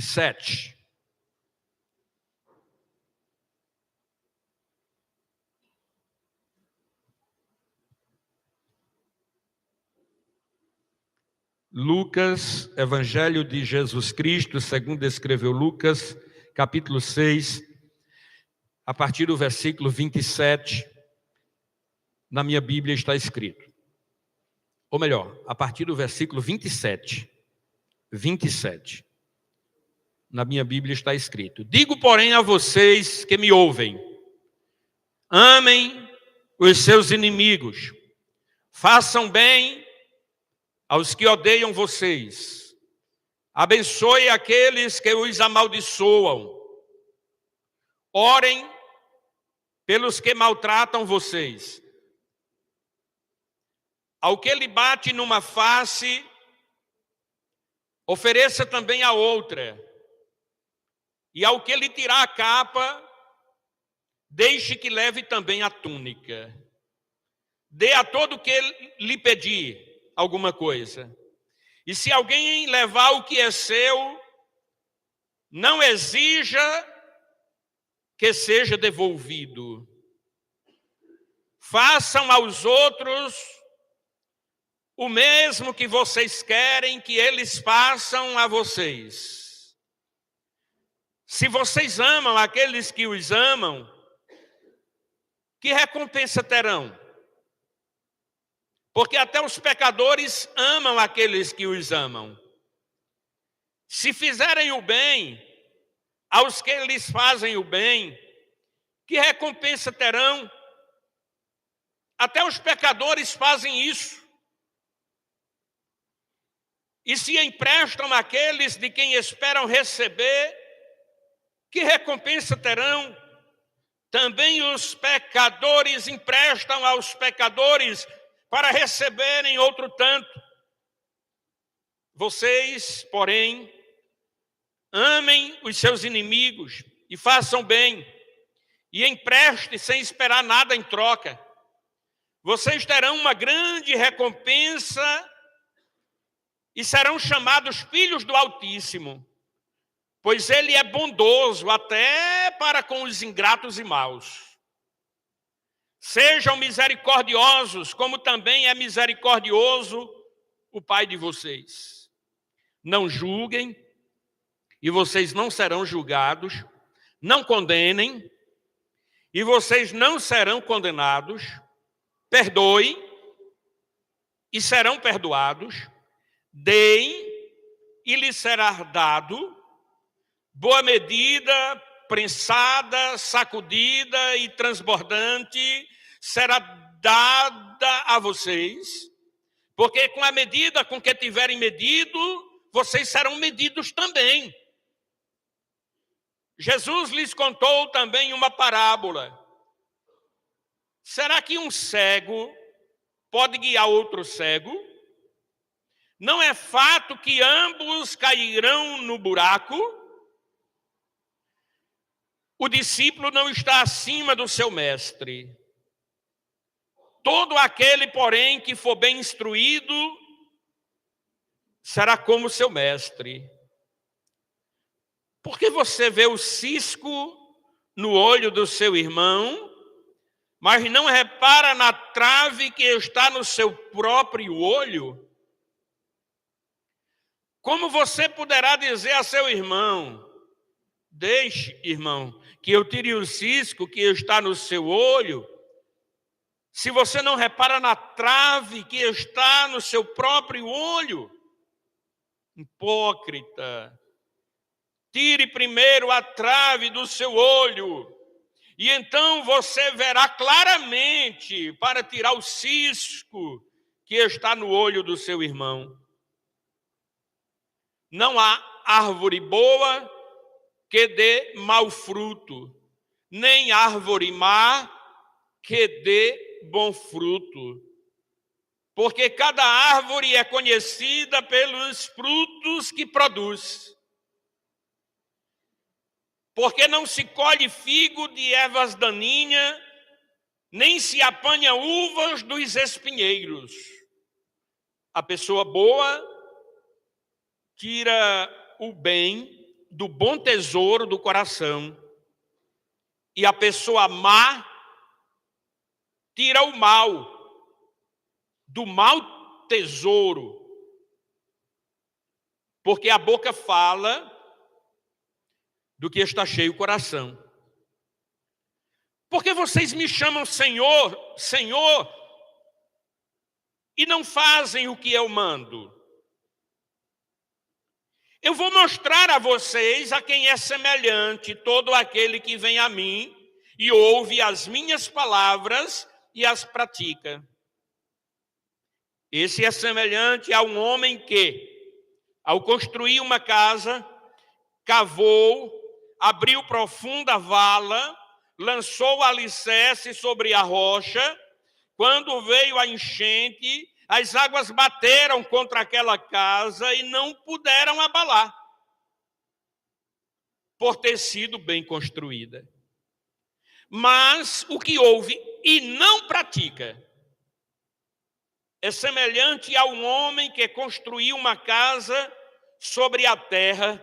7. Lucas, Evangelho de Jesus Cristo, segundo escreveu Lucas, capítulo 6, a partir do versículo 27, na minha Bíblia está escrito. Ou melhor, a partir do versículo 27. 27. Na minha Bíblia está escrito: digo, porém, a vocês que me ouvem, amem os seus inimigos, façam bem aos que odeiam vocês, abençoe aqueles que os amaldiçoam, orem pelos que maltratam vocês. Ao que lhe bate numa face, ofereça também a outra. E ao que lhe tirar a capa, deixe que leve também a túnica. Dê a todo que lhe pedir alguma coisa. E se alguém levar o que é seu, não exija que seja devolvido. Façam aos outros o mesmo que vocês querem que eles façam a vocês. Se vocês amam aqueles que os amam, que recompensa terão? Porque até os pecadores amam aqueles que os amam. Se fizerem o bem aos que lhes fazem o bem, que recompensa terão? Até os pecadores fazem isso. E se emprestam àqueles de quem esperam receber, que recompensa terão? Também os pecadores emprestam aos pecadores para receberem outro tanto. Vocês, porém, amem os seus inimigos e façam bem, e emprestem sem esperar nada em troca. Vocês terão uma grande recompensa e serão chamados filhos do Altíssimo, pois ele é bondoso até para com os ingratos e maus. Sejam misericordiosos, como também é misericordioso o Pai de vocês. Não julguem, e vocês não serão julgados. Não condenem, e vocês não serão condenados. Perdoem, e serão perdoados. Deem, e lhes será dado. Boa medida, prensada, sacudida e transbordante será dada a vocês, porque com a medida com que tiverem medido, vocês serão medidos também. Jesus lhes contou também uma parábola. Será que um cego pode guiar outro cego? Não é fato que ambos cairão no buraco? O discípulo não está acima do seu mestre. Todo aquele, porém, que for bem instruído, será como seu mestre. Por que você vê o cisco no olho do seu irmão, mas não repara na trave que está no seu próprio olho? Como você poderá dizer a seu irmão: deixe, irmão, que eu tire o cisco que está no seu olho, se você não repara na trave que está no seu próprio olho? Hipócrita, tire primeiro a trave do seu olho, e então você verá claramente para tirar o cisco que está no olho do seu irmão. Não há árvore boa que dê mau fruto, nem árvore má que dê bom fruto. Porque cada árvore é conhecida pelos frutos que produz. Porque não se colhe figo de ervas daninhas, nem se apanha uvas dos espinheiros. A pessoa boa tira o bem do bom tesouro do coração, e a pessoa má tira o mal do mau tesouro, porque a boca fala do que está cheio o coração. Porque vocês me chamam Senhor, Senhor, e não fazem o que eu mando? Eu vou mostrar a vocês a quem é semelhante todo aquele que vem a mim e ouve as minhas palavras e as pratica. Esse é semelhante a um homem que, ao construir uma casa, cavou, abriu profunda vala, lançou o alicerce sobre a rocha. Quando veio a enchente, as águas bateram contra aquela casa e não puderam abalar, por ter sido bem construída. Mas o que ouve e não pratica é semelhante a um homem que construiu uma casa sobre a terra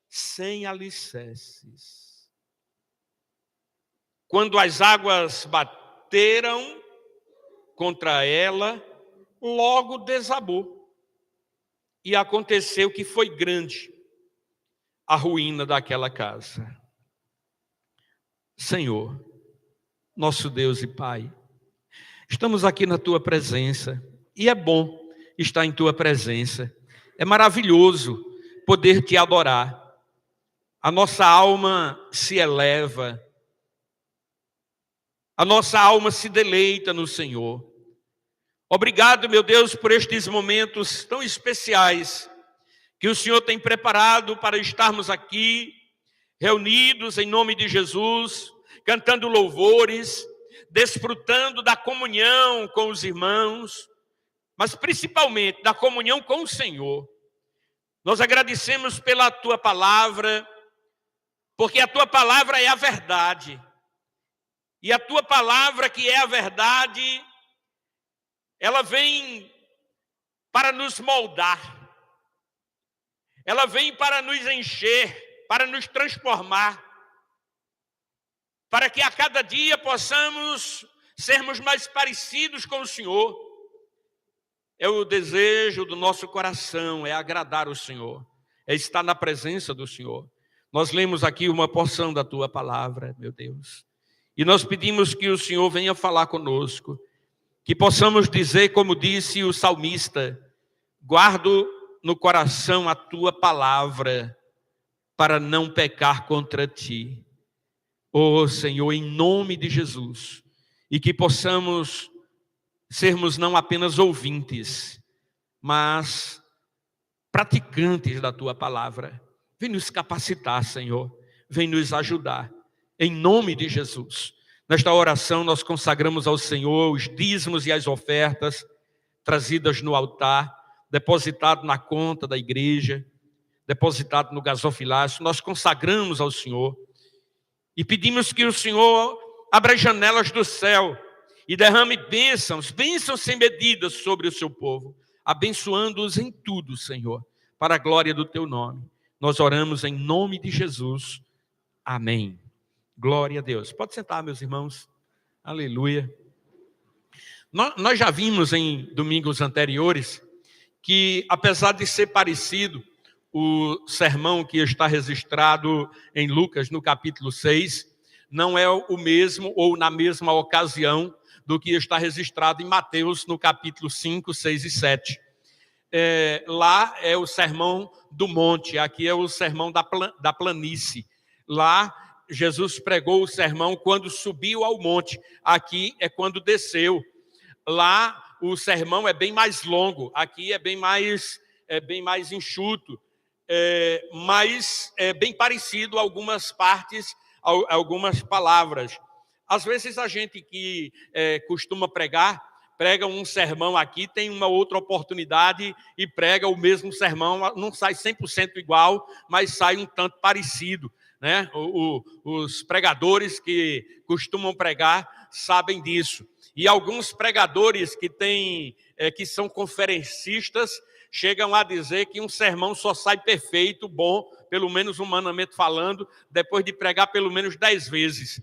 sem alicerces. Quando as águas bateram contra ela, logo desabou. E aconteceu que foi grande a ruína daquela casa. Senhor, nosso Deus e Pai, estamos aqui na Tua presença, e é bom estar em Tua presença. É maravilhoso poder Te adorar. A nossa alma se eleva, a nossa alma se deleita no Senhor. Obrigado, meu Deus, por estes momentos tão especiais que o Senhor tem preparado para estarmos aqui, reunidos em nome de Jesus, cantando louvores, desfrutando da comunhão com os irmãos, mas principalmente da comunhão com o Senhor. Nós agradecemos pela Tua palavra, porque a Tua palavra é a verdade. E a Tua palavra, que é a verdade, ela vem para nos moldar. Ela vem para nos encher, para nos transformar, para que a cada dia possamos sermos mais parecidos com o Senhor. É o desejo do nosso coração, é agradar o Senhor, é estar na presença do Senhor. Nós lemos aqui uma porção da Tua palavra, meu Deus, e nós pedimos que o Senhor venha falar conosco, que possamos dizer, como disse o salmista: guardo no coração a Tua palavra, para não pecar contra Ti. Ó Senhor, em nome de Jesus, e que possamos sermos não apenas ouvintes, mas praticantes da Tua palavra. Vem nos capacitar, Senhor, vem nos ajudar, em nome de Jesus. Nesta oração nós consagramos ao Senhor os dízimos e as ofertas trazidas no altar, depositado na conta da igreja, depositado no gasofilácio. Nós consagramos ao Senhor e pedimos que o Senhor abra as janelas do céu e derrame bênçãos sem medidas sobre o seu povo, abençoando-os em tudo, Senhor, para a glória do Teu nome. Nós oramos em nome de Jesus. Amém. Glória a Deus. Pode sentar, meus irmãos. Aleluia. Nós já vimos em domingos anteriores que, apesar de ser parecido o sermão que está registrado em Lucas, no capítulo 6, não é o mesmo ou na mesma ocasião do que está registrado em Mateus, no capítulo 5, 6 e 7. Lá é o sermão do monte, aqui é o sermão da planície. Lá Jesus pregou o sermão quando subiu ao monte, aqui é quando desceu. Lá o sermão é bem mais longo, aqui é bem mais enxuto, mas é bem parecido algumas partes, algumas palavras. Às vezes a gente que costuma prega um sermão aqui, tem uma outra oportunidade e prega o mesmo sermão, não sai 100% igual, mas sai um tanto parecido, né? Os pregadores que costumam pregar sabem disso. E alguns pregadores que são conferencistas chegam a dizer que um sermão só sai perfeito, bom, pelo menos humanamente falando, depois de pregar pelo menos 10 vezes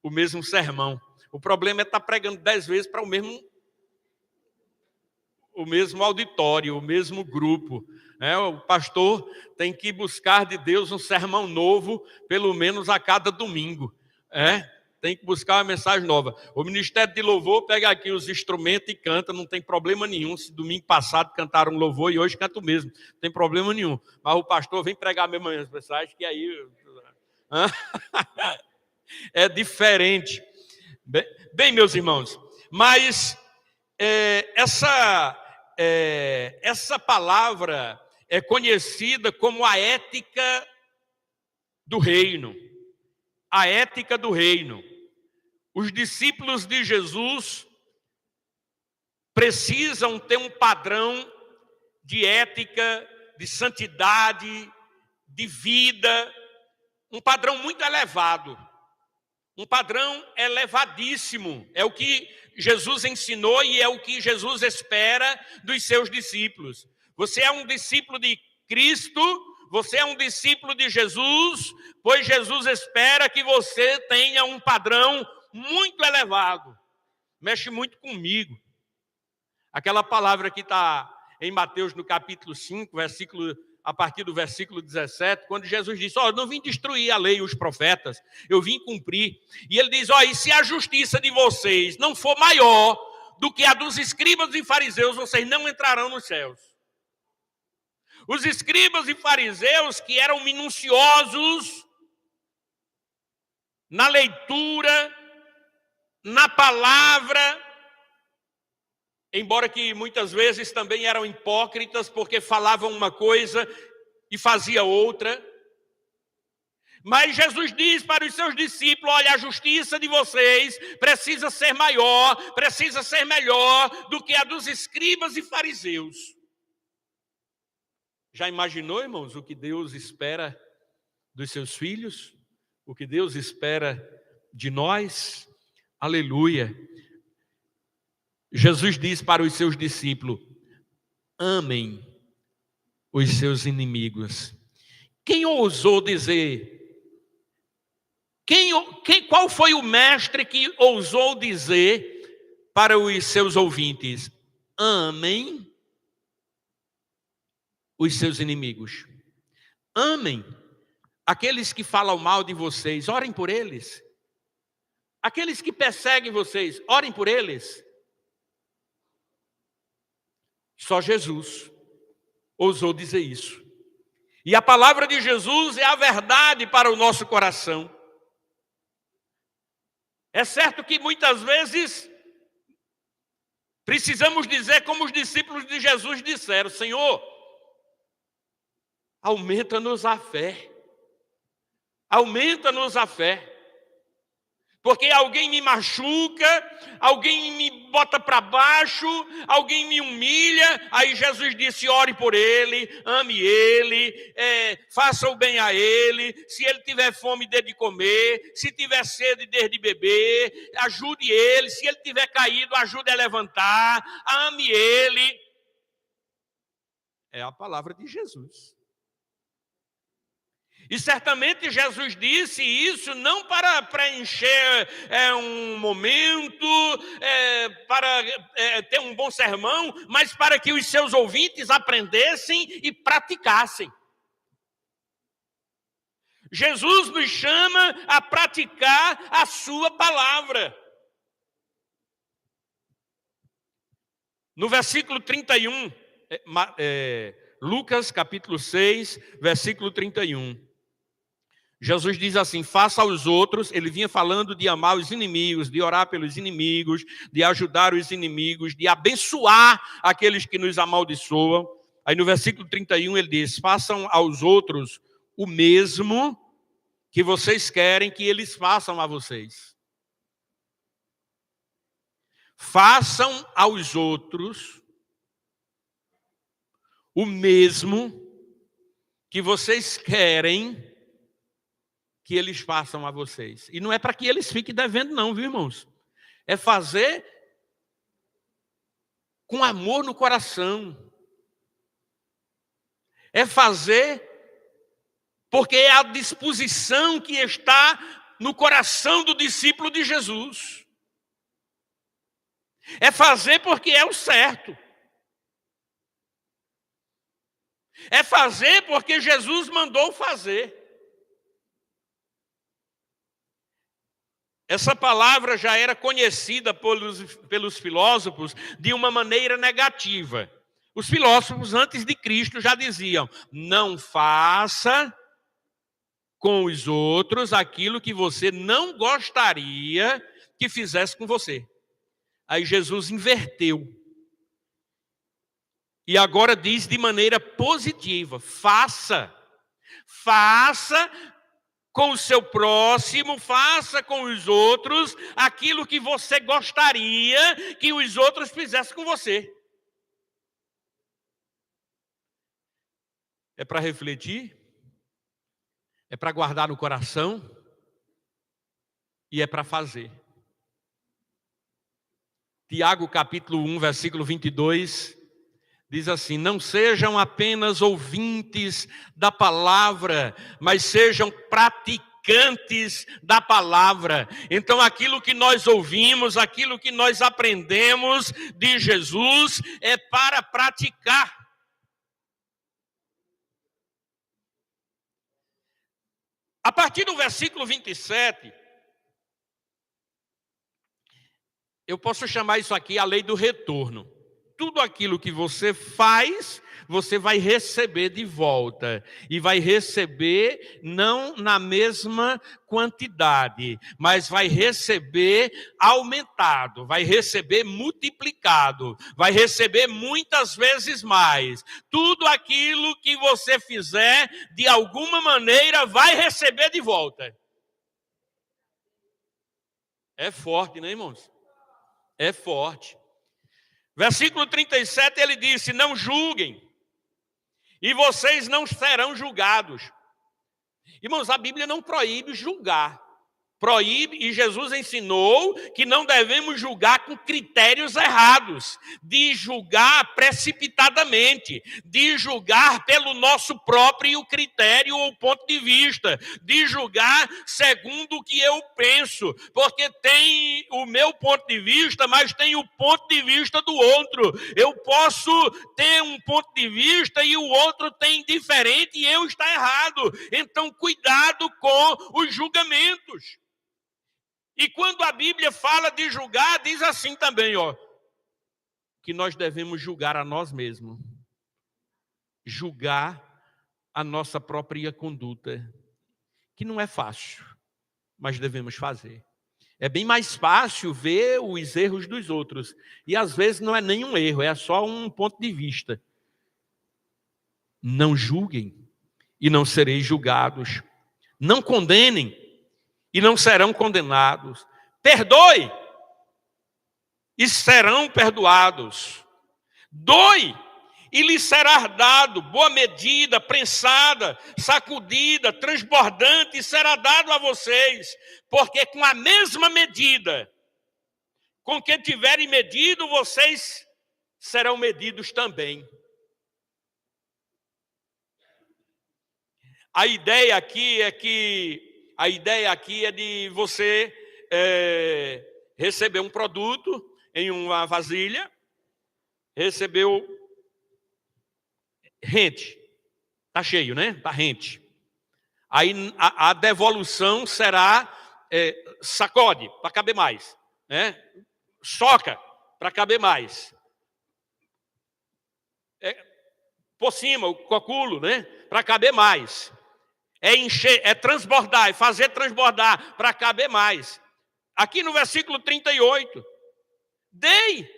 o mesmo sermão. O problema é estar pregando 10 vezes para o mesmo auditório, o mesmo grupo. O pastor tem que buscar de Deus um sermão novo, pelo menos a cada domingo. Tem que buscar uma mensagem nova. O Ministério de Louvor pega aqui os instrumentos e canta, não tem problema nenhum. Se domingo passado cantaram um louvor e hoje canta o mesmo, não tem problema nenhum. Mas o pastor vem pregar a mesma mensagem, que aí é diferente. Bem, meus irmãos, mas essa palavra é conhecida como a ética do reino. A ética do reino. Os discípulos de Jesus precisam ter um padrão de ética, de santidade, de vida, um padrão muito elevado, um padrão elevadíssimo. É o que Jesus ensinou e é o que Jesus espera dos seus discípulos. Você é um discípulo de Cristo, você é um discípulo de Jesus, pois Jesus espera que você tenha um padrão muito elevado. Mexe muito comigo. Aquela palavra que está em Mateus, no capítulo 5, a partir do versículo 17, quando Jesus disse, eu não vim destruir a lei e os profetas, eu vim cumprir. E ele diz, e se a justiça de vocês não for maior do que a dos escribas e fariseus, vocês não entrarão nos céus. Os escribas e fariseus, que eram minuciosos na leitura, na palavra, embora que muitas vezes também eram hipócritas, porque falavam uma coisa e faziam outra. Mas Jesus diz para os seus discípulos, olha, a justiça de vocês precisa ser maior, precisa ser melhor do que a dos escribas e fariseus. Já imaginou, irmãos, o que Deus espera dos seus filhos? O que Deus espera de nós? Aleluia! Jesus diz para os seus discípulos, amem os seus inimigos. Quem ousou dizer? Qual foi o mestre que ousou dizer para os seus ouvintes, amem os seus inimigos? Amem aqueles que falam mal de vocês, orem por eles. Aqueles que perseguem vocês, orem por eles. Só Jesus ousou dizer isso. E a palavra de Jesus é a verdade para o nosso coração. É certo que muitas vezes precisamos dizer como os discípulos de Jesus disseram, Senhor, aumenta-nos a fé. Aumenta-nos a fé. Porque alguém me machuca, alguém me bota para baixo, alguém me humilha. Aí Jesus disse, ore por ele, ame ele, faça o bem a ele. Se ele tiver fome, dê de comer. Se tiver sede, dê de beber. Ajude ele. Se ele tiver caído, ajude a levantar. Ame ele. É a palavra de Jesus. E certamente Jesus disse isso não para preencher um momento, para ter um bom sermão, mas para que os seus ouvintes aprendessem e praticassem. Jesus nos chama a praticar a sua palavra. No versículo 31, Lucas capítulo 6, versículo 31. Jesus diz assim, faça aos outros, ele vinha falando de amar os inimigos, de orar pelos inimigos, de ajudar os inimigos, de abençoar aqueles que nos amaldiçoam. Aí no versículo 31 ele diz, façam aos outros o mesmo que vocês querem que eles façam a vocês. Façam aos outros o mesmo que vocês querem que eles façam a vocês. E não é para que eles fiquem devendo não, viu, irmãos? É fazer com amor no coração. É fazer porque é a disposição que está no coração do discípulo de Jesus. É fazer porque é o certo. É fazer porque Jesus mandou fazer. Essa palavra já era conhecida pelos filósofos de uma maneira negativa. Os filósofos antes de Cristo já diziam: não faça com os outros aquilo que você não gostaria que fizesse com você. Aí Jesus inverteu. E agora diz de maneira positiva: faça com o seu próximo, faça com os outros aquilo que você gostaria que os outros fizessem com você. É para refletir, é para guardar no coração e é para fazer. Tiago capítulo 1, versículo 22, diz assim: não sejam apenas ouvintes da palavra, mas sejam praticantes da palavra. Então aquilo que nós ouvimos, aquilo que nós aprendemos de Jesus é para praticar. A partir do versículo 27, eu posso chamar isso aqui a lei do retorno. Tudo aquilo que você faz, você vai receber de volta. E vai receber não na mesma quantidade, mas vai receber aumentado, vai receber multiplicado, vai receber muitas vezes mais. Tudo aquilo que você fizer, de alguma maneira, vai receber de volta. É forte, né, irmãos? É forte. Versículo 37, ele disse: não julguem, e vocês não serão julgados. Irmãos, a Bíblia não proíbe julgar. Proíbe, e Jesus ensinou que não devemos julgar com critérios errados, de julgar precipitadamente, de julgar pelo nosso próprio critério ou ponto de vista, de julgar segundo o que eu penso, porque tem o meu ponto de vista, mas tem o ponto de vista do outro. Eu posso ter um ponto de vista e o outro tem diferente e eu estou errado. Então, cuidado com os julgamentos. E quando a Bíblia fala de julgar, diz assim também, que nós devemos julgar a nós mesmos. Julgar a nossa própria conduta, que não é fácil, mas devemos fazer. É bem mais fácil ver os erros dos outros, e às vezes não é nenhum erro, é só um ponto de vista. Não julguem e não sereis julgados. Não condenem e não serão condenados. Perdoe e serão perdoados. Doe e lhe será dado. Boa medida, prensada, sacudida, transbordante, será dado a vocês. Porque com a mesma medida com que tiverem medido, vocês serão medidos também. A ideia aqui é de você receber um produto em uma vasilha, recebeu rente, está cheio, né? Está rente. Aí a devolução será sacode, para caber mais, né? Soca, para caber mais. Por cima, o coculo, né? Para caber mais. É encher, é transbordar, é fazer transbordar para caber mais. Aqui no versículo 38, dei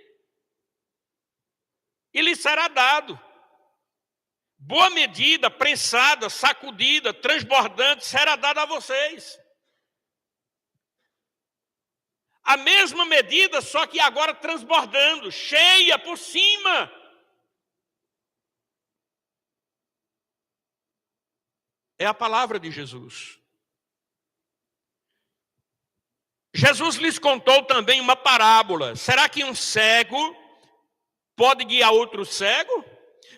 e lhe será dado. Boa medida, prensada, sacudida, transbordante, será dada a vocês. A mesma medida, só que agora transbordando, cheia por cima. É a palavra de Jesus. Jesus lhes contou também uma parábola. Será que um cego pode guiar outro cego?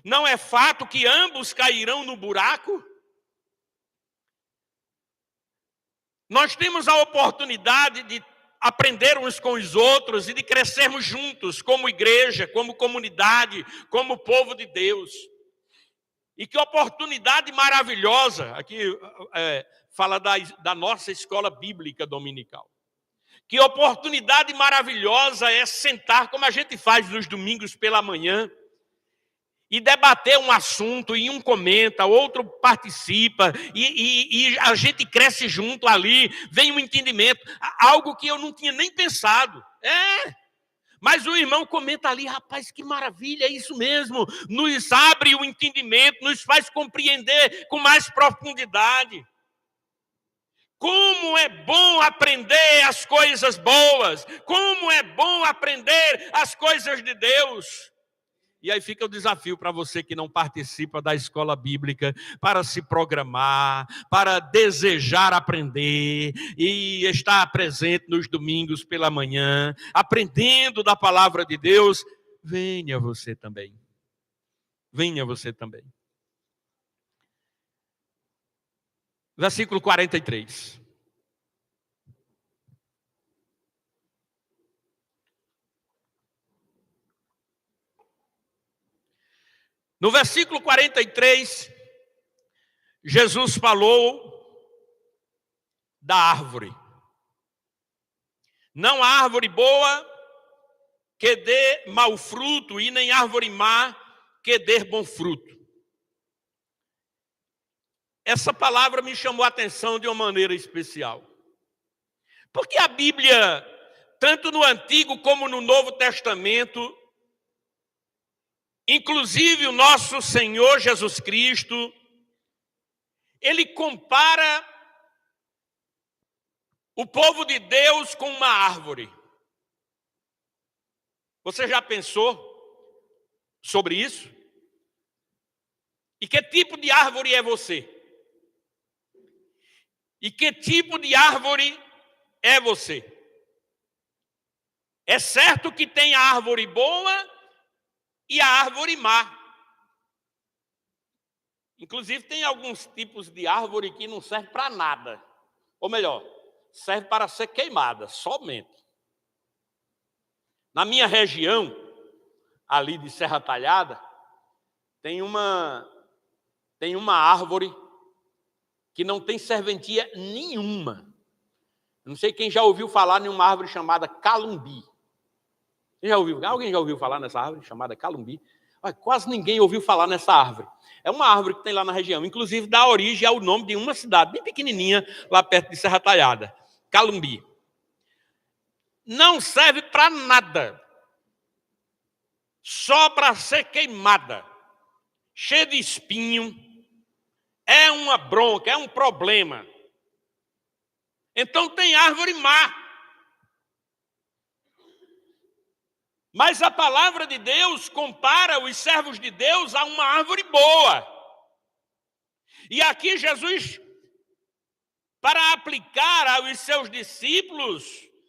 Não é fato que ambos cairão no buraco? Nós temos a oportunidade de aprender uns com os outros e de crescermos juntos, como igreja, como comunidade, como povo de Deus. E que oportunidade maravilhosa, aqui fala da nossa escola bíblica dominical. Que oportunidade maravilhosa é sentar, como a gente faz nos domingos pela manhã, e debater um assunto, e um comenta, outro participa, e a gente cresce junto ali, vem um entendimento, algo que eu não tinha nem pensado. Mas o irmão comenta ali, rapaz, que maravilha, é isso mesmo, nos abre o entendimento, nos faz compreender com mais profundidade. Como é bom aprender as coisas boas, como é bom aprender as coisas de Deus. E aí fica o desafio para você que não participa da escola bíblica, para se programar, para desejar aprender e estar presente nos domingos pela manhã, aprendendo da palavra de Deus. Venha você também. Venha você também. Versículo 43. No versículo 43, Jesus falou da árvore. Não há árvore boa que dê mau fruto, e nem árvore má que dê bom fruto. Essa palavra me chamou a atenção de uma maneira especial. Porque a Bíblia, tanto no Antigo como no Novo Testamento, inclusive o nosso Senhor Jesus Cristo, ele compara o povo de Deus com uma árvore. Você já pensou sobre isso? E que tipo de árvore é você? E que tipo de árvore é você? É certo que tem a árvore boa e a árvore má. Inclusive tem alguns tipos de árvore que não servem para nada. Ou melhor, serve para ser queimada, somente. Na minha região, ali de Serra Talhada, tem uma árvore que não tem serventia nenhuma. Não sei quem já ouviu falar em uma árvore chamada calumbi. Alguém já ouviu falar nessa árvore chamada calumbi? Quase ninguém ouviu falar nessa árvore. É uma árvore que tem lá na região, inclusive dá origem ao nome de uma cidade bem pequenininha, lá perto de Serra Talhada, Calumbi. Não serve para nada, só para ser queimada, cheia de espinho, é uma bronca, é um problema. Então tem árvore má. Mas a palavra de Deus compara os servos de Deus a uma árvore boa. E aqui Jesus, para aplicar aos seus discípulos,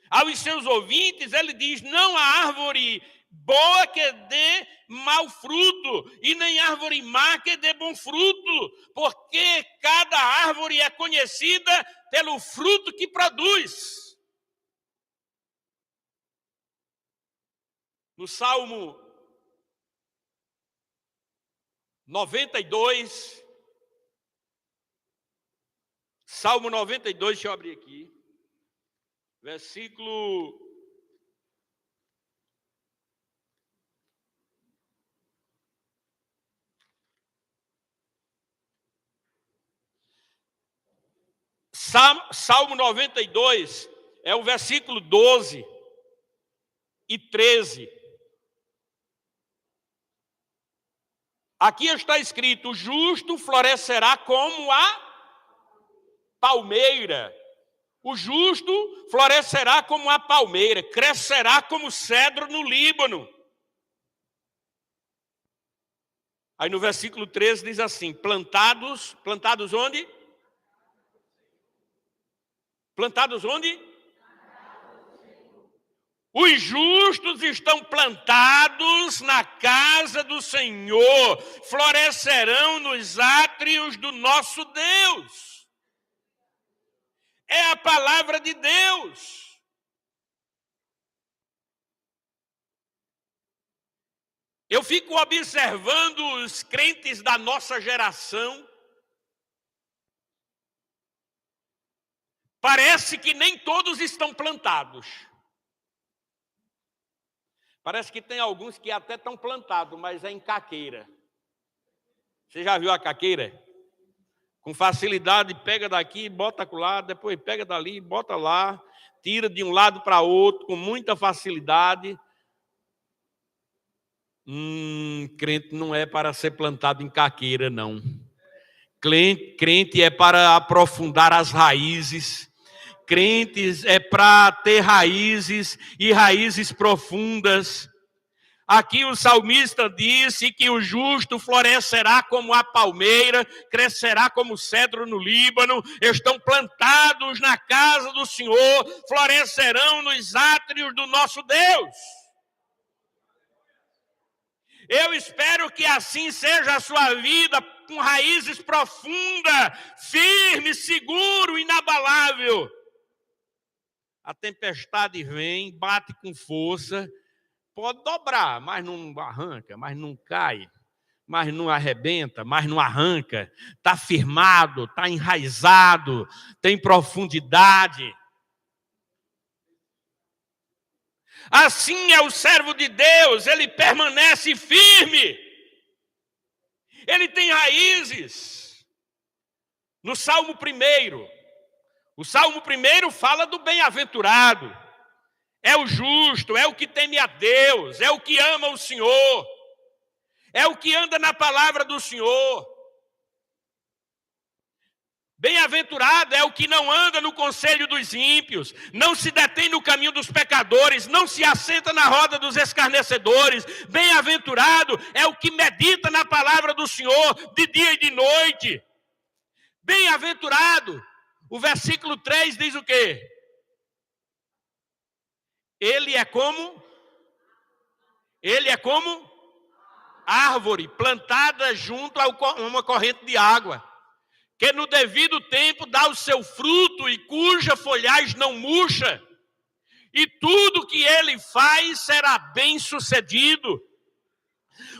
aos seus ouvintes, ele diz: não há árvore boa que dê mau fruto, e nem árvore má que dê bom fruto, porque cada árvore é conhecida pelo fruto que produz. No Salmo 92, deixa eu abrir aqui, versículo 92 é o versículo 12 e 13. Aqui está escrito: o justo florescerá como a palmeira. O justo florescerá como a palmeira, crescerá como cedro no Líbano. Aí no versículo 13 diz assim: plantados onde? Plantados onde? Os justos estão plantados na casa do Senhor, florescerão nos átrios do nosso Deus. É a palavra de Deus. Eu fico observando os crentes da nossa geração. Parece que nem todos estão plantados. Parece que tem alguns que até estão plantados, mas é em caqueira. Você já viu a caqueira? Com facilidade, pega daqui, bota acolá, depois pega dali, bota lá, tira de um lado para outro, com muita facilidade. Crente não é para ser plantado em caqueira, não. Crente é para aprofundar as raízes. Crentes é para ter raízes e raízes profundas. Aqui o salmista disse que o justo florescerá como a palmeira, crescerá como o cedro no Líbano, estão plantados na casa do Senhor, florescerão nos átrios do nosso Deus. Eu espero que assim seja a sua vida, com raízes profundas, firme, seguro, inabalável. A tempestade vem, bate com força, pode dobrar, mas não arranca, mas não cai, mas não arrebenta, mas não arranca. Está firmado, está enraizado, tem profundidade. Assim é o servo de Deus, ele permanece firme. Ele tem raízes. No Salmo 1, o Salmo 1 fala do bem-aventurado. É o justo, é o que teme a Deus, é o que ama o Senhor, é o que anda na palavra do Senhor. Bem-aventurado é o que não anda no conselho dos ímpios, não se detém no caminho dos pecadores, não se assenta na roda dos escarnecedores. Bem-aventurado é o que medita na palavra do Senhor de dia e de noite. Bem-aventurado, o versículo 3 diz o quê? Ele é como árvore plantada junto a uma corrente de água, que no devido tempo dá o seu fruto e cuja folhagem não murcha, e tudo que ele faz será bem sucedido.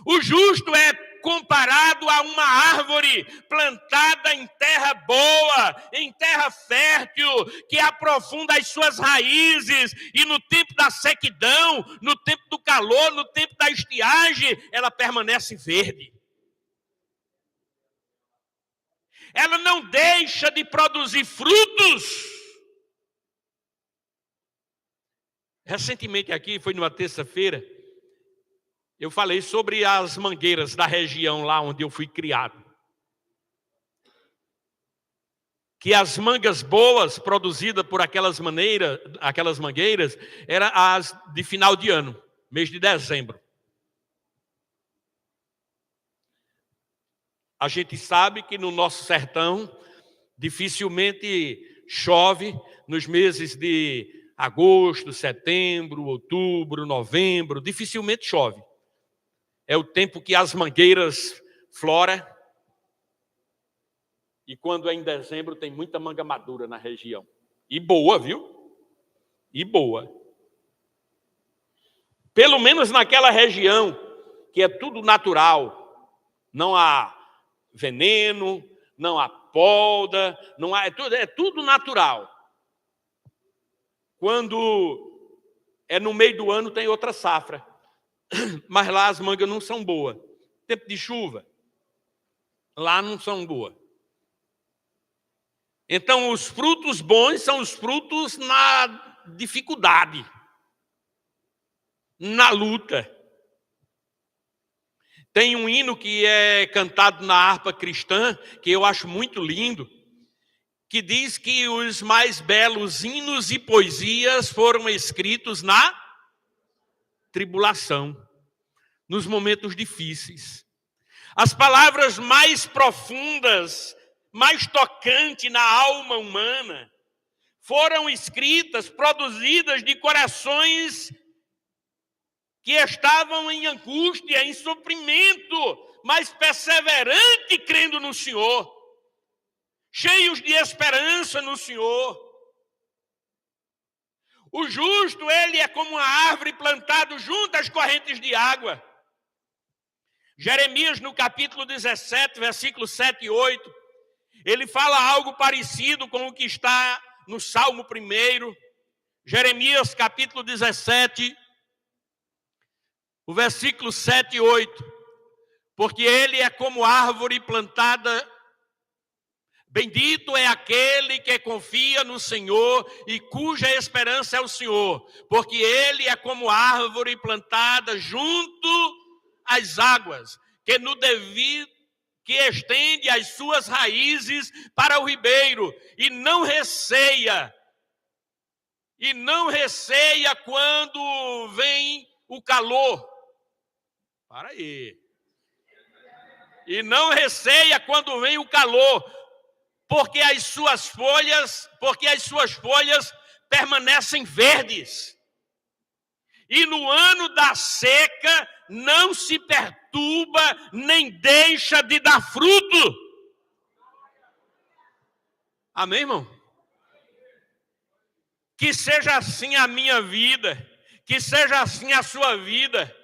O justo é comparado a uma árvore plantada em terra boa, em terra fértil, que aprofunda as suas raízes, e no tempo da sequidão, no tempo do calor, no tempo da estiagem, ela permanece verde. Ela não deixa de produzir frutos. Recentemente aqui, foi numa terça-feira, eu falei sobre as mangueiras da região lá onde eu fui criado. Que as mangas boas produzidas por aquelas mangueiras eram as de final de ano, mês de dezembro. A gente sabe que no nosso sertão dificilmente chove nos meses de agosto, setembro, outubro, novembro, dificilmente chove. É o tempo que as mangueiras floram. E quando é em dezembro tem muita manga madura na região. E boa, viu? E boa. Pelo menos naquela região que é tudo natural. Não há veneno, não há polda, não há, é tudo natural. Quando é no meio do ano tem outra safra. Mas lá as mangas não são boas. Tempo de chuva, lá não são boas. Então, os frutos bons são os frutos na dificuldade, na luta. Tem um hino que é cantado na harpa cristã, que eu acho muito lindo, que diz que os mais belos hinos e poesias foram escritos na tribulação, nos momentos difíceis. As palavras mais profundas, mais tocantes na alma humana, foram escritas, produzidas de corações que estavam em angústia, em sofrimento, mas perseverante, crendo no Senhor, cheios de esperança no Senhor. O justo, ele é como uma árvore plantada junto às correntes de água. Jeremias, no capítulo 17, versículos 7 e 8, ele fala algo parecido com o que está no Salmo 1. Jeremias, capítulo 17, o versículo 7 e 8. Porque ele é como árvore plantada. Bendito é aquele que confia no Senhor e cuja esperança é o Senhor. Porque ele é como árvore plantada junto às águas, que no devido que estende as suas raízes para o ribeiro e não receia quando vem o calor. Para aí. E não receia quando vem o calor, porque as suas folhas permanecem verdes. E no ano da seca não se perturba, nem deixa de dar fruto. Amém, irmão? Que seja assim a minha vida, que seja assim a sua vida,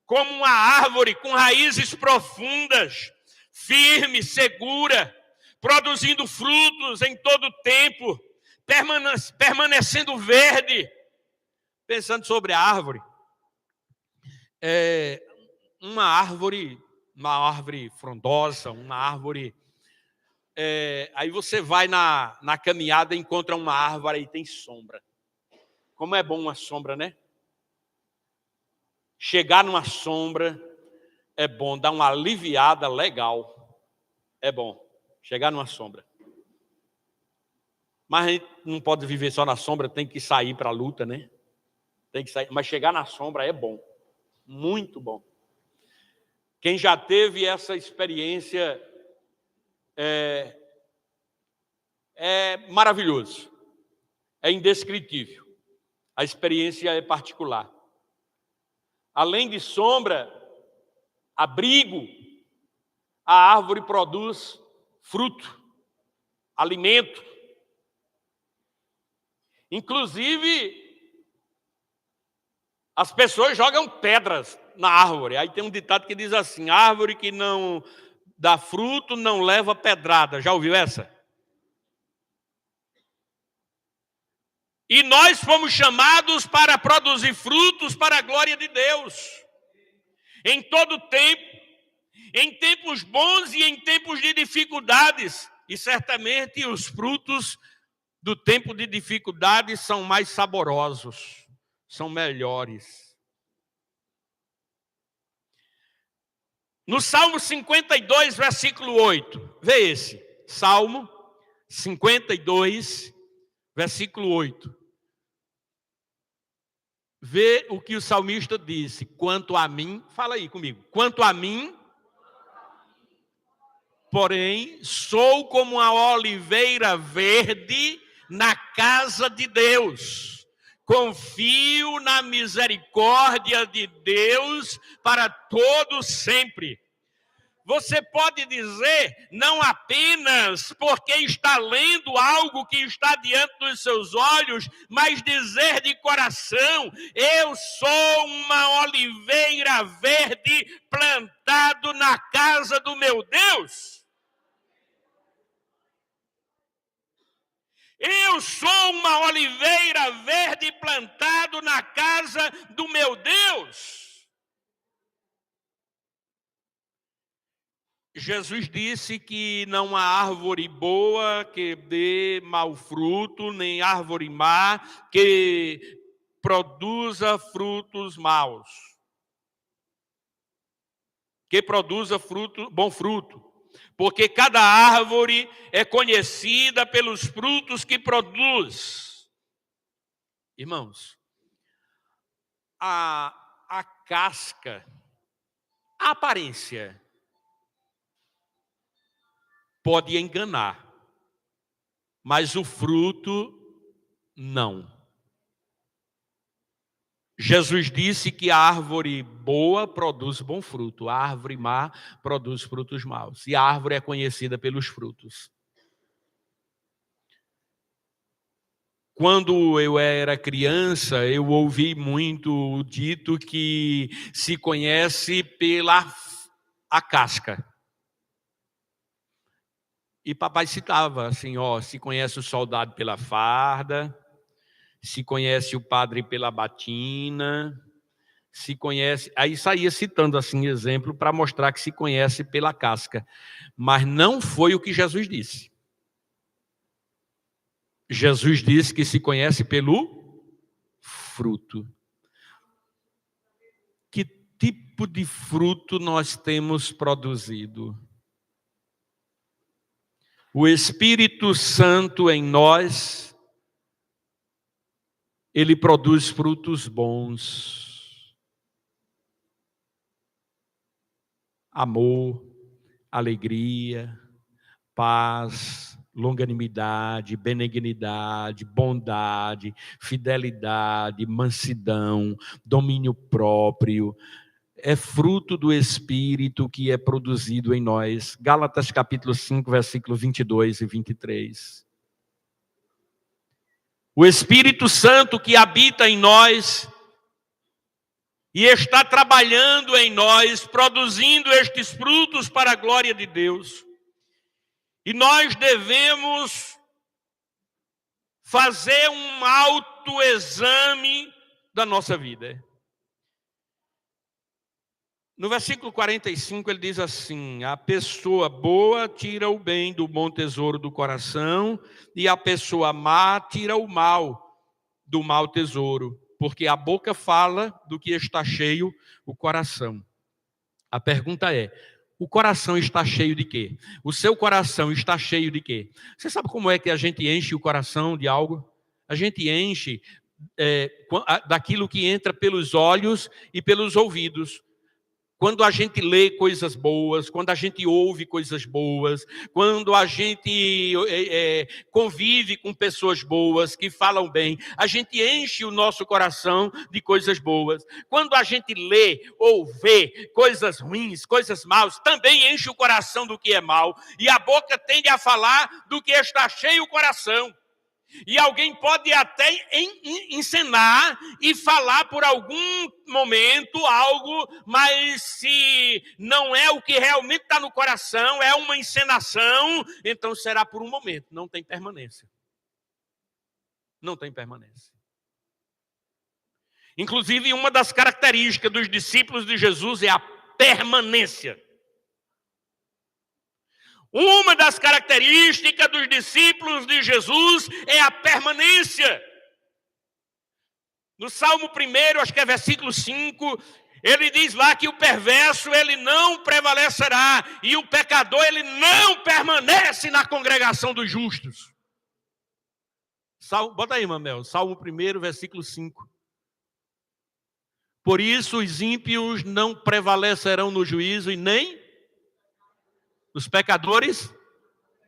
como uma árvore com raízes profundas, firme, segura, produzindo frutos em todo o tempo, permanecendo verde. Pensando sobre a árvore, uma árvore frondosa, uma árvore. Aí você vai na caminhada e encontra uma árvore e tem sombra. Como é bom uma sombra, né? Chegar numa sombra é bom, dá uma aliviada legal. É bom chegar numa sombra. Mas a gente não pode viver só na sombra, tem que sair para a luta, né? Tem que sair. Mas chegar na sombra é bom, muito bom. Quem já teve essa experiência é maravilhoso, é indescritível. A experiência é particular. Além de sombra, abrigo, a árvore produz fruto, alimento. Inclusive, as pessoas jogam pedras na árvore. Aí tem um ditado que diz assim: árvore que não dá fruto não leva pedrada. Já ouviu essa? E nós fomos chamados para produzir frutos para a glória de Deus. Em todo tempo, em tempos bons e em tempos de dificuldades. E certamente os frutos do tempo de dificuldade são mais saborosos, são melhores. No Salmo 52, versículo 8, vê esse. Salmo 52, versículo 8. Vê o que o salmista disse. Quanto a mim, fala aí comigo. Quanto a mim, porém, sou como a oliveira verde na casa de Deus. Confio na misericórdia de Deus para todo sempre. Você pode dizer, não apenas porque está lendo algo que está diante dos seus olhos, mas dizer de coração: eu sou uma oliveira verde plantado na casa do meu Deus. Eu sou uma oliveira verde plantado na casa do meu Deus. Jesus disse que não há árvore boa que dê mau fruto, nem árvore má que produza frutos maus. Que produza bom fruto. Porque cada árvore é conhecida pelos frutos que produz. Irmãos, a casca, a aparência, pode enganar, mas o fruto não. Jesus disse que a árvore boa produz bom fruto, a árvore má produz frutos maus. E a árvore é conhecida pelos frutos. Quando eu era criança, eu ouvi muito o dito que se conhece pela a casca. E papai citava assim, se conhece o soldado pela farda, se conhece o padre pela batina, se conhece... Aí saía citando assim exemplo para mostrar que se conhece pela casca. Mas não foi o que Jesus disse. Jesus disse que se conhece pelo fruto. Que tipo de fruto nós temos produzido? O Espírito Santo em nós, ele produz frutos bons. Amor, alegria, paz, longanimidade, benignidade, bondade, fidelidade, mansidão, domínio próprio. É fruto do Espírito que é produzido em nós. Gálatas capítulo 5, versículo 22 e 23. O Espírito Santo que habita em nós e está trabalhando em nós, produzindo estes frutos para a glória de Deus. E nós devemos fazer um autoexame da nossa vida. No versículo 45 ele diz assim: a pessoa boa tira o bem do bom tesouro do coração, e a pessoa má tira o mal do mau tesouro, porque a boca fala do que está cheio o coração. A pergunta é: o coração está cheio de quê? O seu coração está cheio de quê? Você sabe como é que a gente enche o coração de algo? A gente enche daquilo que entra pelos olhos e pelos ouvidos. Quando a gente lê coisas boas, quando a gente ouve coisas boas, quando a gente convive com pessoas boas, que falam bem, a gente enche o nosso coração de coisas boas. Quando a gente lê ou vê coisas ruins, coisas maus, também enche o coração do que é mal. E a boca tende a falar do que está cheio o coração. E alguém pode até encenar e falar por algum momento algo, mas se não é o que realmente está no coração, é uma encenação, então será por um momento, não tem permanência. Não tem permanência. Inclusive, uma das características dos discípulos de Jesus é a permanência. Uma das características dos discípulos de Jesus é a permanência. No Salmo 1, acho que é versículo 5, ele diz lá que o perverso ele não prevalecerá e o pecador ele não permanece na congregação dos justos. Bota aí, Mamel, Salmo 1, versículo 5. Por isso os ímpios não prevalecerão no juízo e nem os pecadores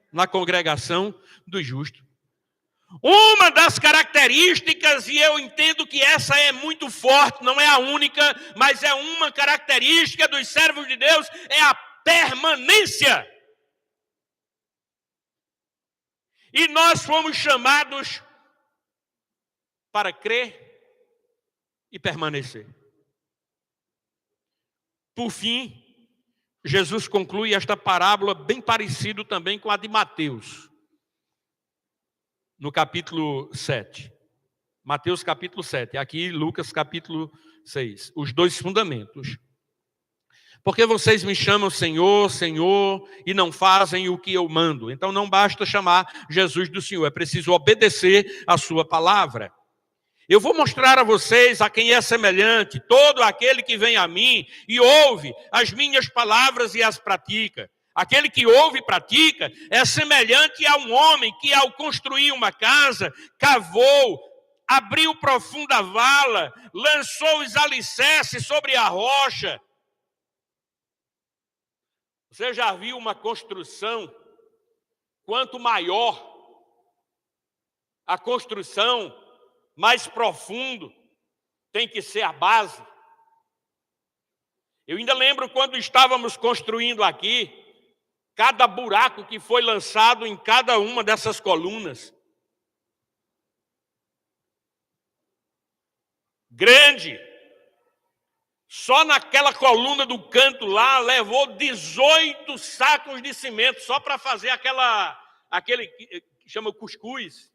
na congregação dos justos. Uma das características, e eu entendo que essa é muito forte, não é a única, mas é uma característica dos servos de Deus, é a permanência. E nós fomos chamados para crer e permanecer. Por fim, Jesus conclui esta parábola bem parecido também com a de Mateus, no capítulo 7. Mateus capítulo 7, aqui Lucas capítulo 6. Os dois fundamentos. Porque vocês me chamam Senhor, Senhor, e não fazem o que eu mando. Então não basta chamar Jesus do Senhor, é preciso obedecer a sua palavra. Eu vou mostrar a vocês a quem é semelhante, todo aquele que vem a mim e ouve as minhas palavras e as pratica. Aquele que ouve e pratica é semelhante a um homem que, ao construir uma casa, cavou, abriu profunda vala, lançou os alicerces sobre a rocha. Você já viu uma construção? Quanto maior a construção, mais profundo tem que ser a base. Eu ainda lembro quando estávamos construindo aqui, cada buraco que foi lançado em cada uma dessas colunas. grande. Só naquela coluna do canto lá levou 18 sacos de cimento só para fazer aquele que chama cuscuz.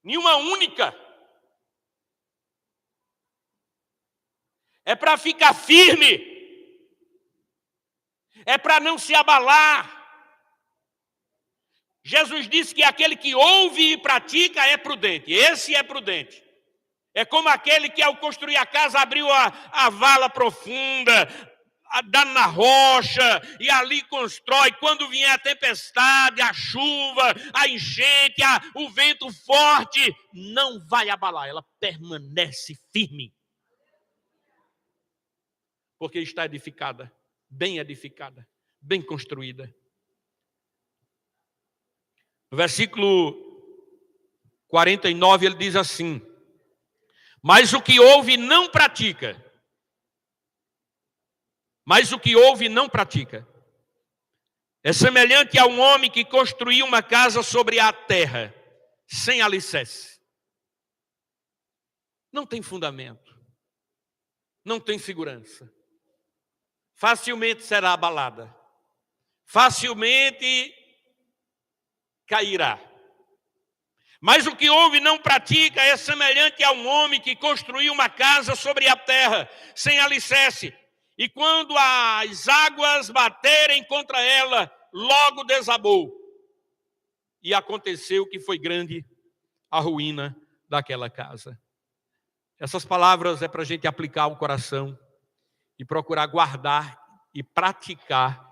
Nenhuma única. É para ficar firme. É para não se abalar. Jesus disse que aquele que ouve e pratica é prudente. Esse é prudente. É como aquele que ao construir a casa abriu a vala profunda, dá na rocha e ali constrói. Quando vier a tempestade, a chuva, a enchente, o vento forte, não vai abalar. Ela permanece firme. Porque está edificada, bem construída. No versículo 49 ele diz assim: mas o que ouve não pratica. É semelhante a um homem que construiu uma casa sobre a terra, sem alicerce. Não tem fundamento. Não tem segurança. Facilmente será abalada. Facilmente cairá. Mas o que ouve e não pratica é semelhante a um homem que construiu uma casa sobre a terra, sem alicerce. E quando as águas baterem contra ela, logo desabou. E aconteceu que foi grande a ruína daquela casa. Essas palavras é para a gente aplicar ao coração e procurar guardar e praticar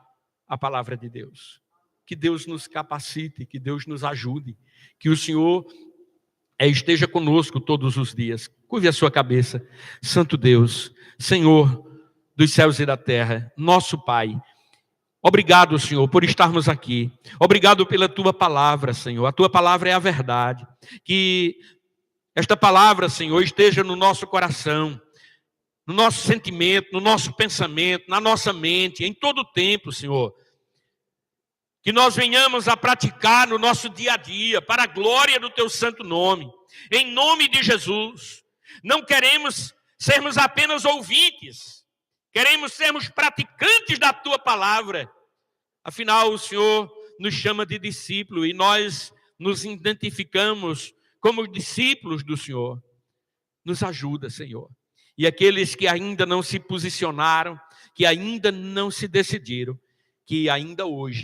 a palavra de Deus. Que Deus nos capacite, que Deus nos ajude, que o Senhor esteja conosco todos os dias. Curve a sua cabeça. Santo Deus, Senhor dos céus e da terra, nosso Pai, obrigado, Senhor, por estarmos aqui. Obrigado pela Tua palavra, Senhor. A Tua palavra é a verdade. Que esta palavra, Senhor, esteja no nosso coração, no nosso sentimento, no nosso pensamento, na nossa mente, em todo o tempo, Senhor. Que nós venhamos a praticar no nosso dia a dia, para a glória do Teu santo nome. Em nome de Jesus. Não queremos sermos apenas ouvintes. Queremos sermos praticantes da Tua palavra. Afinal, o Senhor nos chama de discípulo e nós nos identificamos como discípulos do Senhor. Nos ajuda, Senhor. E aqueles que ainda não se posicionaram, que ainda não se decidiram, que ainda hoje